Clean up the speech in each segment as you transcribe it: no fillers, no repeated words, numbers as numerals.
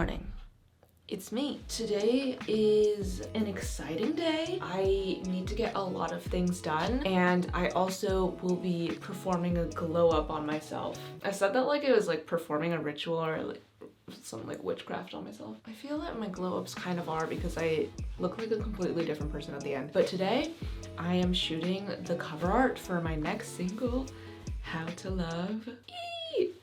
morning. It's me. Today is an exciting day. I need to get a lot of things done, and I also will be performing a glow up on myself. I said that like it was like performing a ritual or like some like witchcraft on myself. I feel that my glow ups kind of are because I look like a completely different person at the end. But today I am shooting the cover art for my next single, How to Love.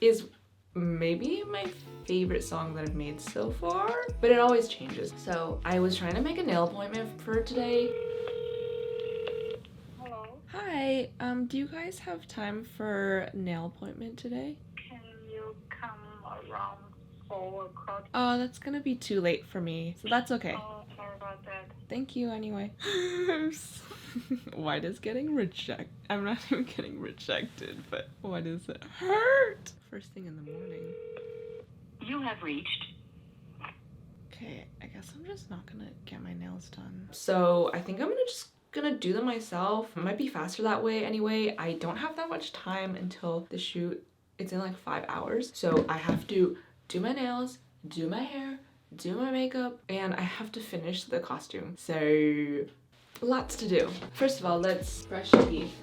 Is maybe my favorite song that I've made so far, but it always changes. So I was trying to make a nail appointment for today. Hello. Hi, do you guys have time for nail appointment today? Can you come around 4 o'clock? Oh, that's gonna be too late for me, so that's okay. Oh, sorry about that. Thank you anyway. Why does getting rejected? I'm not even getting rejected, but why does it hurt? First thing in the morning. You have reached. Okay, I guess I'm just not gonna get my nails done. So I think I'm gonna do them myself. It might be faster that way anyway. I don't have that much time until the shoot. It's in like 5 hours. So I have to do my nails, do my hair, do my makeup, and I have to finish the costume. So lots to do. First of all, let's brush your teeth.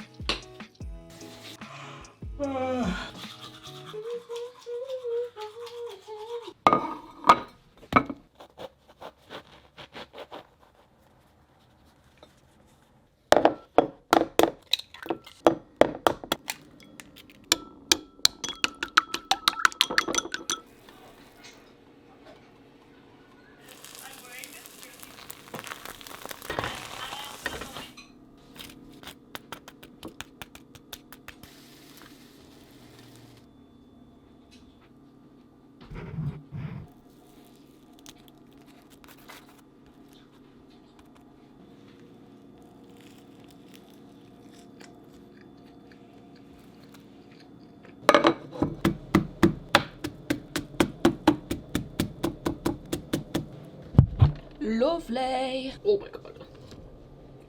Lovely. Oh my god.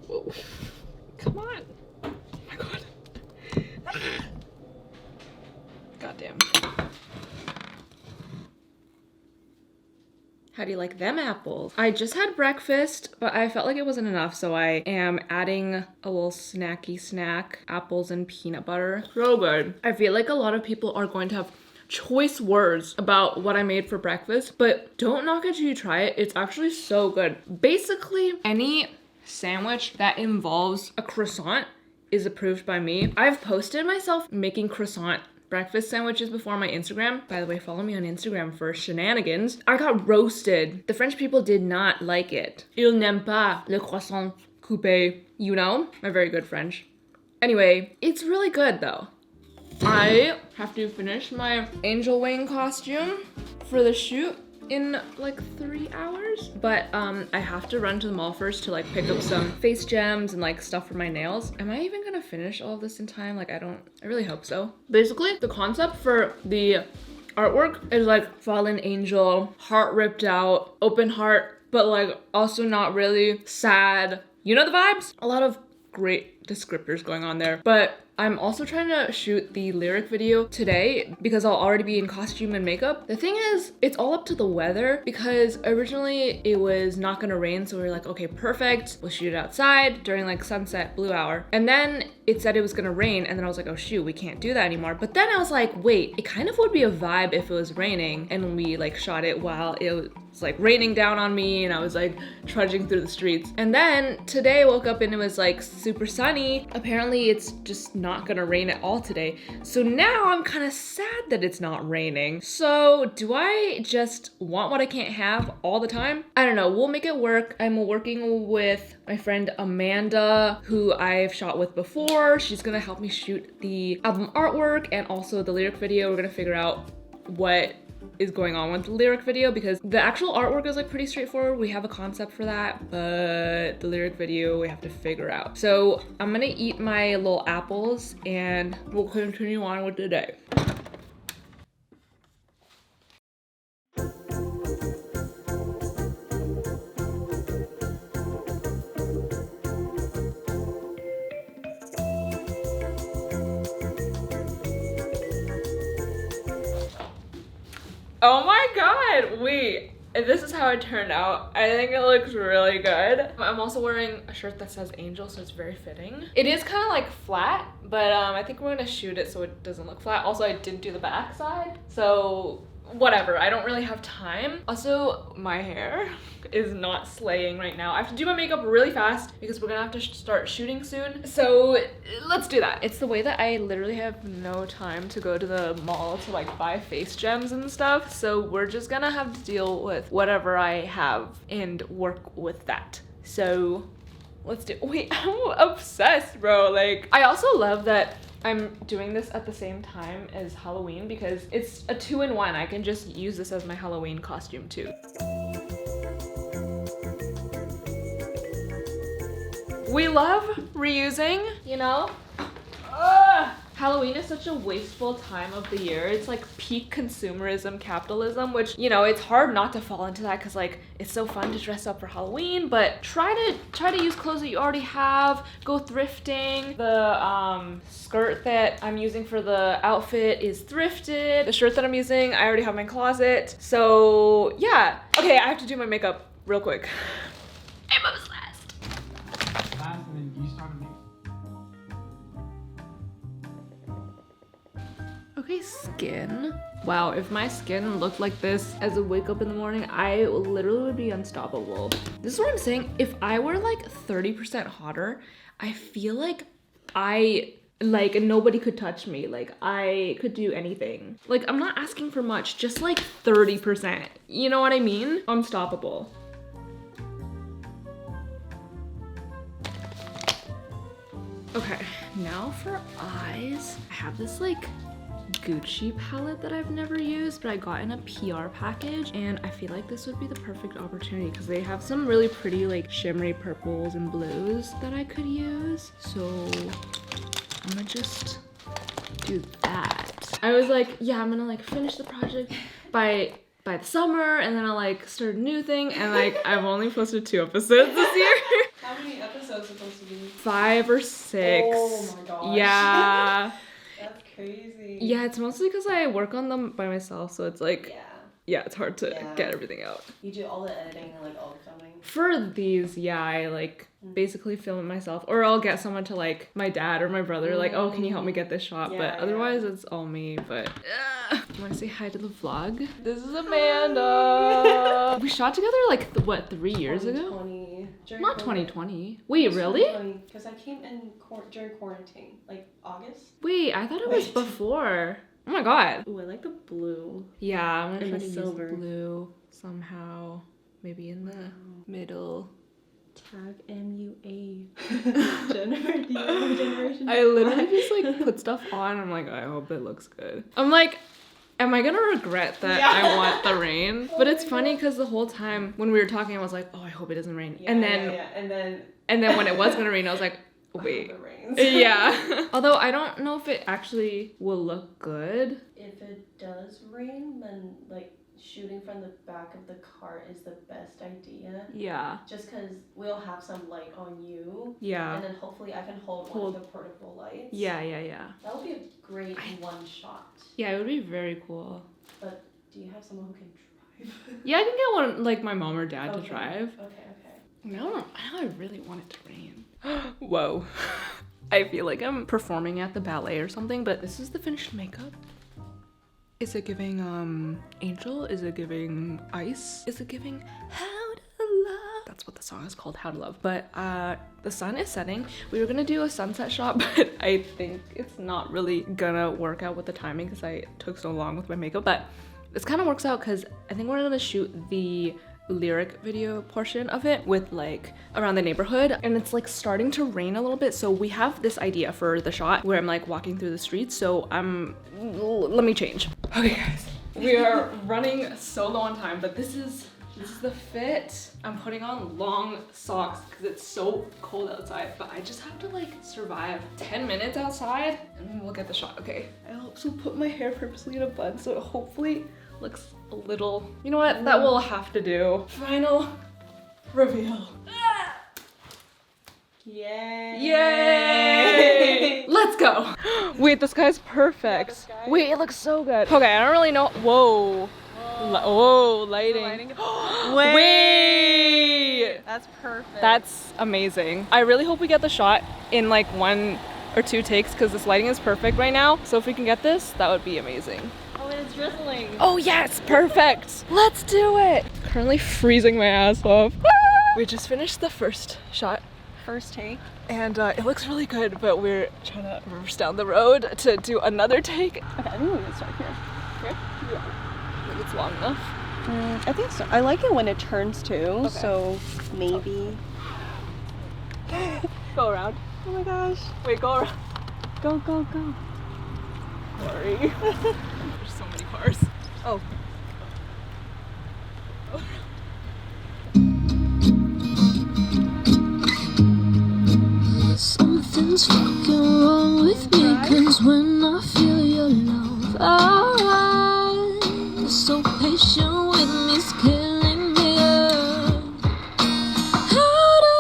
Whoa. Come on. Oh my god. Goddamn. How do you like them apples? I just had breakfast, but I felt like it wasn't enough, so I am adding a little snacky snack, apples and peanut butter. So good. I feel like a lot of people are going to have choice words about what I made for breakfast, but don't knock it till you try it. It's actually so good. Basically, any sandwich that involves a croissant is approved by me. I've posted myself making croissant breakfast sandwiches before on my Instagram. By the way, follow me on Instagram for shenanigans. I got roasted. The French people did not like it. Ils n'aiment pas le croissant coupé. You know, my very good French. Anyway, it's really good though. I have to finish my angel wing costume for the shoot in like 3 hours, but I have to run to the mall first to like pick up some face gems and like stuff for my nails. Am I even gonna finish all of this in time? Like I really hope so. Basically, the concept for the artwork is like fallen angel, heart ripped out, open heart, but like also not really sad. You know the vibes? A lot of great descriptors going on there, but I'm also trying to shoot the lyric video today because I'll already be in costume and makeup. The thing is, it's all up to the weather because originally it was not gonna rain, so we were like, okay, perfect. We'll shoot it outside during like sunset, blue hour. And then it said it was gonna rain, and then I was like, oh shoot, we can't do that anymore. But then I was like, wait, it kind of would be a vibe if it was raining and we like shot it while it was like raining down on me and I was like trudging through the streets. And then today I woke up and it was like super sunny. Apparently it's just not gonna rain at all today. So now I'm kind of sad that it's not raining. So do I just want what I can't have all the time? I don't know, we'll make it work. I'm working with my friend Amanda, who I've shot with before. She's gonna help me shoot the album artwork and also the lyric video. We're gonna figure out what is going on with the lyric video because the actual artwork is like pretty straightforward. We have a concept for that, but the lyric video we have to figure out. So I'm gonna eat my little apples and we'll continue on with the day. Oh my god, wait. And this is how it turned out. I think it looks really good. I'm also wearing a shirt that says Angel, so it's very fitting. It is kind of like flat, but I think we're gonna shoot it so it doesn't look flat. Also, I didn't do the back side, so whatever. I don't really have time. Also, my hair is not slaying right now. I have to do my makeup really fast because we're gonna have to start shooting soon. So let's do that. It's the way that I literally have no time to go to the mall to like buy face gems and stuff. So we're just gonna have to deal with whatever I have and work with that. So let's do, wait, I'm obsessed, bro. Like, I also love that I'm doing this at the same time as Halloween because it's a 2-in-1. I can just use this as my Halloween costume too. We love reusing, you know? Ugh. Halloween is such a wasteful time of the year. It's like peak consumerism capitalism, which, you know, it's hard not to fall into that because like it's so fun to dress up for Halloween, but try to use clothes that you already have. Go thrifting. The skirt that I'm using for the outfit is thrifted. The shirt that I'm using, I already have in my closet. So yeah. Okay, I have to do my makeup real quick. I'm obsessed. And then you started making. Okay, skin. Wow, if my skin looked like this as I wake up in the morning, I literally would be unstoppable. This is what I'm saying. If I were like 30% hotter, I feel like nobody could touch me. Like I could do anything. Like I'm not asking for much, just like 30%. You know what I mean? Unstoppable. Okay, now for eyes. I have this like Gucci palette that I've never used, but I got in a PR package, and I feel like this would be the perfect opportunity because they have some really pretty like shimmery purples and blues that I could use. So I'm gonna just do that. I was like, yeah, I'm gonna like finish the project by the summer, and then I'll like start a new thing, and like I've only posted 2 episodes this year. How many episodes supposed to be? 5 or 6. Oh my gosh. Yeah. That's crazy. Yeah, it's mostly because I work on them by myself, so it's like, yeah, it's hard to get everything out. You do all the editing and like all the filming? For these, yeah, I like basically film it myself, or I'll get someone to like my dad or my brother, like, oh, can you help me get this shot? Yeah, but otherwise it's all me. But want to say hi to the vlog? This is Amanda. We shot together like what, 3 years ago? 2020. Not 2020. Wait, really? Because I came in during quarantine, like August. Wait, I thought it was before. Oh my god. Ooh, I like the blue. Yeah, I'm gonna And try the to silver. use blue somehow. Maybe in the middle. Tag MUA. Generation. I literally just like put stuff on. I'm like, I hope it looks good. I'm like, am I gonna regret that I want the rain? But it's funny because the whole time when we were talking, I was like, oh, I hope it doesn't rain. And then when it was gonna rain, I was like, wait. It rains. Yeah. Although I don't know if it actually will look good. If it does rain, then like shooting from the back of the car is the best idea. Yeah. Just because we'll have some light on you. Yeah. And then hopefully I can hold one of the portable lights. Yeah. That would be a great one shot. Yeah, it would be very cool. But do you have someone who can drive? Yeah, I can get one, like my mom or dad to drive. Okay. Now I really want it to rain. Whoa. I feel like I'm performing at the ballet or something, but this is the finished makeup. Is it giving angel? Is it giving ice? Is it giving how to love? That's what the song is called, How to Love. But the sun is setting. We were gonna do a sunset shot, but I think it's not really gonna work out with the timing because I took so long with my makeup. But this kind of works out because I think we're gonna shoot the lyric video portion of it with like around the neighborhood, and it's like starting to rain a little bit, so we have this idea for the shot where I'm like walking through the streets. So let me change. Okay guys, we are running so low on time, but this is the fit. I'm putting on long socks because it's so cold outside, but I just have to like survive 10 minutes outside and then we'll get the shot. Okay, I also put my hair purposely in a bun so it hopefully looks a little, you know what, that will have to do. Final reveal. Yay! Yay! Let's go. Wait, this guy's perfect. Wait, it looks so good. Okay, I don't really know. Whoa. Oh, lighting. Wait! That's perfect. That's amazing. I really hope we get the shot in like 1 or 2 takes because this lighting is perfect right now. So if we can get this, that would be amazing. Oh, and it's drizzling. Oh yes, perfect. Let's do it. Currently freezing my ass off. We just finished the first shot. First take. And it looks really good, but we're trying to reverse down the road to do another take. Okay, I think we can start here. Here? Yeah. I think it's long enough. I think so. I like it when it turns too, Okay. so maybe. Go around. Oh my gosh. Wait, go around. Go, go, go. Sorry. There's so many cars. Oh. Something's fucking wrong with me, cause when I feel your love, you're so patient with me, it's killing me. How do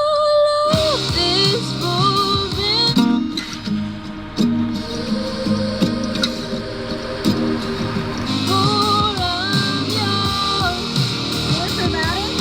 love is moving? Oh, I'm yours. More dramatic?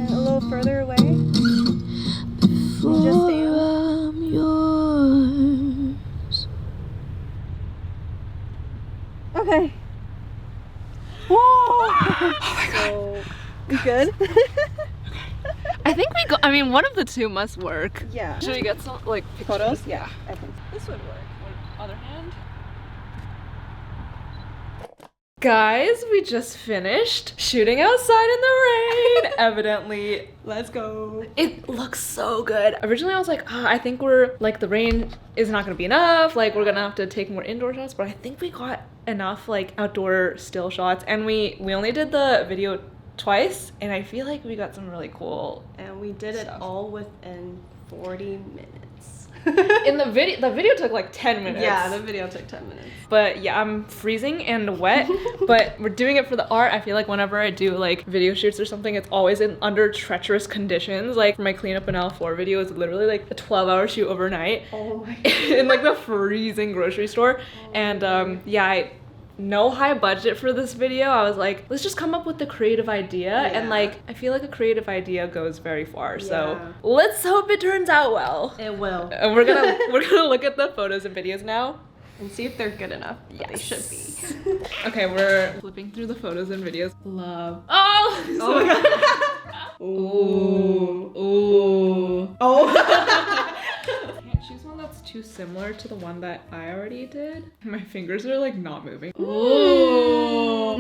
A little further away. You just stand. Okay. Whoa! So, we good? I think we go. I mean, one of the two must work. Yeah. Should we get some like pictures? Photos? Yeah, I think so. This would work. Other hand. Guys, we just finished shooting outside in the rain. Evidently, Let's go. it looks so good. Originally, I was like, I think we're like the rain is not gonna be enough. Like we're gonna have to take more indoor shots. But I think we got enough like outdoor still shots, and we only did the video twice, and I feel like we got some really cool. And we did it Stuff. all within 40 minutes. In the video took like 10 minutes. Yeah, the video took 10 minutes. But yeah, I'm freezing and wet, but we're doing it for the art. I feel like whenever I do like video shoots or something, it's always in under treacherous conditions. Like for my cleanup in L4 video, it's literally like a 12-hour shoot overnight Oh my in like the freezing grocery store. And yeah, no high budget for this video. I was like, let's just come up with the creative idea. And like, I feel like a creative idea goes very far. So Yeah. let's hope it turns out well. It will. And we're gonna look at the photos and videos now. And see if they're good enough. But They should be. Okay, we're flipping through the photos and videos. Love. Oh! Oh my god. Ooh. Ooh. Oh. Can't choose one that's too similar to the one that I already did. My fingers are like not moving. Ooh.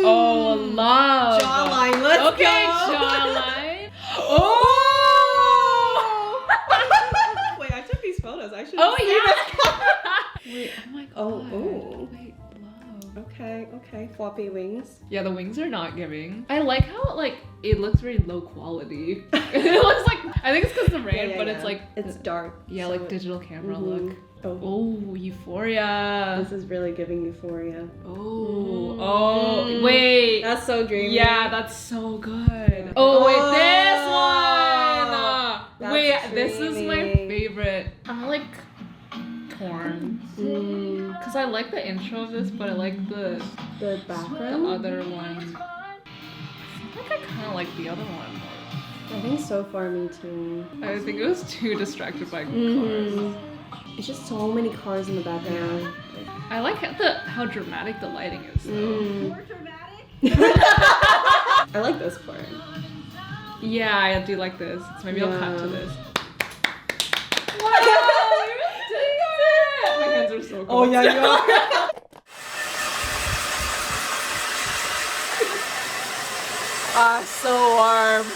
Oh, love. Jawline, let's Okay, go. jawline. Oh! Wait, I took these photos. I should. Oh, yeah. Wait, oh my god. Oh. Wait, love. Okay, okay. Floppy wings. Yeah, the wings are not giving. I like how like it looks very low quality. It looks like, I think it's because of the rain, but it's like it's dark. yeah, so like digital camera look. Oh. Oh, Euphoria. This is really giving euphoria. Oh, oh, wait. That's so dreamy. Yeah, that's so good. Oh, wait, this one. That's Wait, this is my dreamy. favorite. I like torn. Because I like the intro of this, but I like the background. other one. I think I kind of like the other one more. I think so far, me too. I think it was too distracted by cars. It's just so many cars in the background. I like how dramatic the lighting is. More dramatic? I like this part. Yeah, I do like this. So maybe I'll cut to this. Wow, you did it! My hands are so cold. Oh yeah, you are. So warm.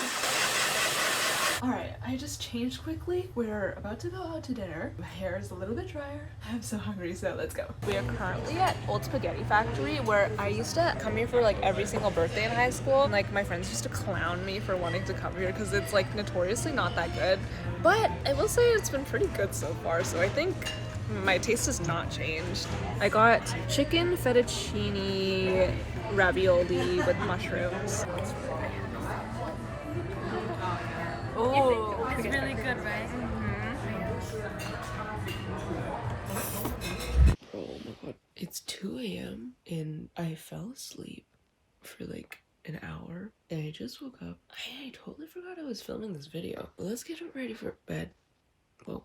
Alright, I just changed quickly. We're about to go out to dinner. My hair is a little bit drier. I'm so hungry, so let's go. We are currently at Old Spaghetti Factory, where I used to come here for like every single birthday in high school. And like my friends used to clown me for wanting to come here because it's like notoriously not that good. But I will say it's been pretty good so far, so I think My taste has not changed. I got chicken fettuccine ravioli with mushrooms. Oh, It's really good, right? Oh my god. It's 2 a.m. and I fell asleep for like an hour and I just woke up. I totally forgot I was filming this video. Let's get ready for bed. Whoa.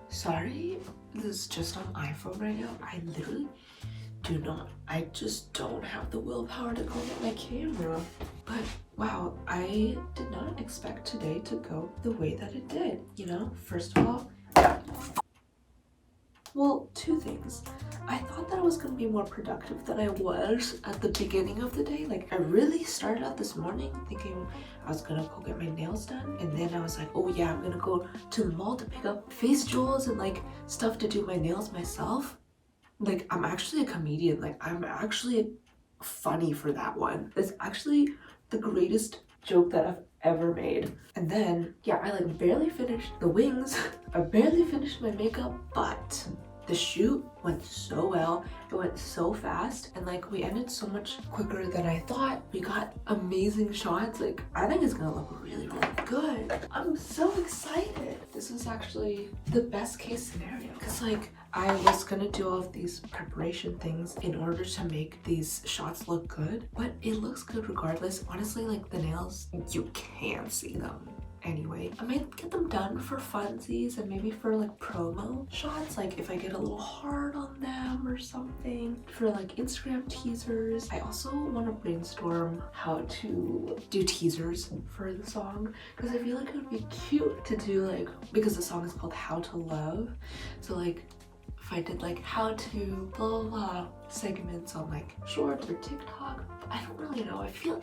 Sorry, this is just on iPhone right now. I literally I just don't have the willpower to go get my camera. But wow, I did not expect today to go the way that it did. You know, first of all, well, two things. I thought that I was going to be more productive than I was at the beginning of the day. Like, I really started out this morning thinking I was going to go get my nails done. And then I was like, oh yeah, I'm going to go to the mall to pick up face jewels and like stuff to do my nails myself. Like, I'm actually a comedian. Like, I'm actually funny for that one. It's actually the greatest joke that I've ever made. And then, yeah, I like barely finished the wings. I barely finished my makeup, but the shoot went so well. It went so fast, and like we ended so much quicker than I thought. We got amazing shots. Like, I think it's gonna look really, really good. I'm so excited. This is actually the best case scenario, because like I was gonna do all of these preparation things in order to make these shots look good, but it looks good regardless. Honestly, like the nails, you can see them anyway. I might get them done for funsies and maybe for like promo shots, like if I get a little hard on them or something, for like Instagram teasers. I also want to brainstorm how to do teasers for the song, because I feel like it would be cute to do, like, because the song is called How to Love, so like if I did like how to blah blah blah segments on like shorts or TikTok. I don't really know. I feel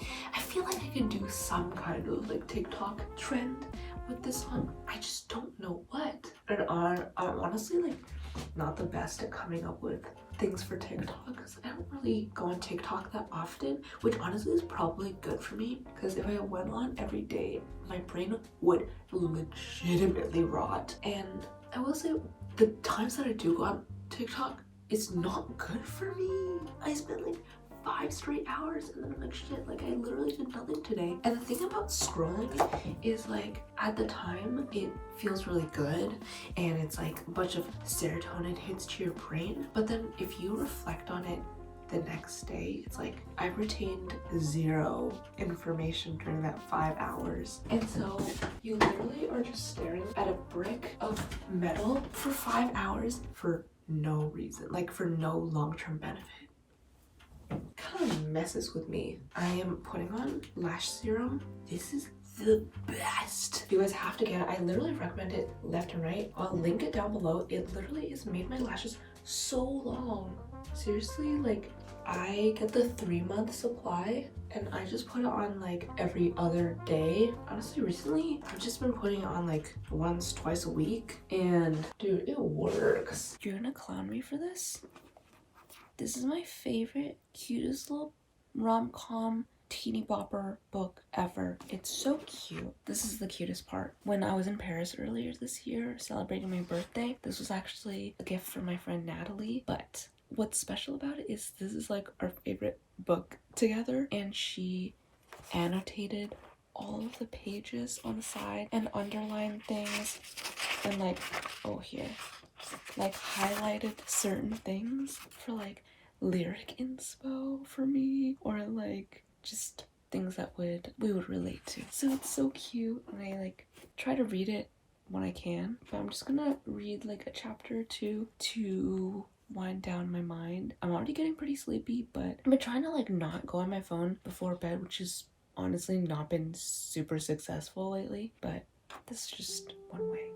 like I can do some kind of like TikTok trend with this song. I just don't know what. And I'm honestly like not the best at coming up with things for TikTok, because I don't really go on TikTok that often, which honestly is probably good for me, because if I went on every day, my brain would legitimately rot. And I will say, the times that I do go on TikTok, it's not good for me. I spent like 5 straight hours and then I'm like, shit, like I literally did nothing today. And the thing about scrolling is like at the time it feels really good and it's like a bunch of serotonin hits to your brain, but then if you reflect on it the next day, it's like I retained 0 information during that 5 hours. And so you literally are just staring at a brick of metal for 5 hours for no reason, like for no long-term benefit. Kind of messes with me. I am putting on lash serum. This is the best. You guys have to get it. I literally recommend it left and right. I'll link it down below. It literally has made my lashes so long. Seriously, like I get the 3-month supply and I just put it on like every other day. Honestly, recently I've just been putting it on like once, twice a week, and dude, it works. You're gonna clown me for this? This is my favorite, cutest little rom-com teeny bopper book ever. It's so cute. This is the cutest part. When I was in Paris earlier this year celebrating my birthday, this was actually a gift from my friend Natalie, but what's special about it is this is like our favorite book together, and she annotated all of the pages on the side and underlined things and like, oh here, like highlighted certain things for like lyric inspo for me, or like just things that we would relate to. So it's so cute, and I like try to read it when I can, but I'm just gonna read like a chapter or two to wind down my mind. I'm already getting pretty sleepy, but I've been trying to like not go on my phone before bed, which has honestly not been super successful lately, but this is just one way.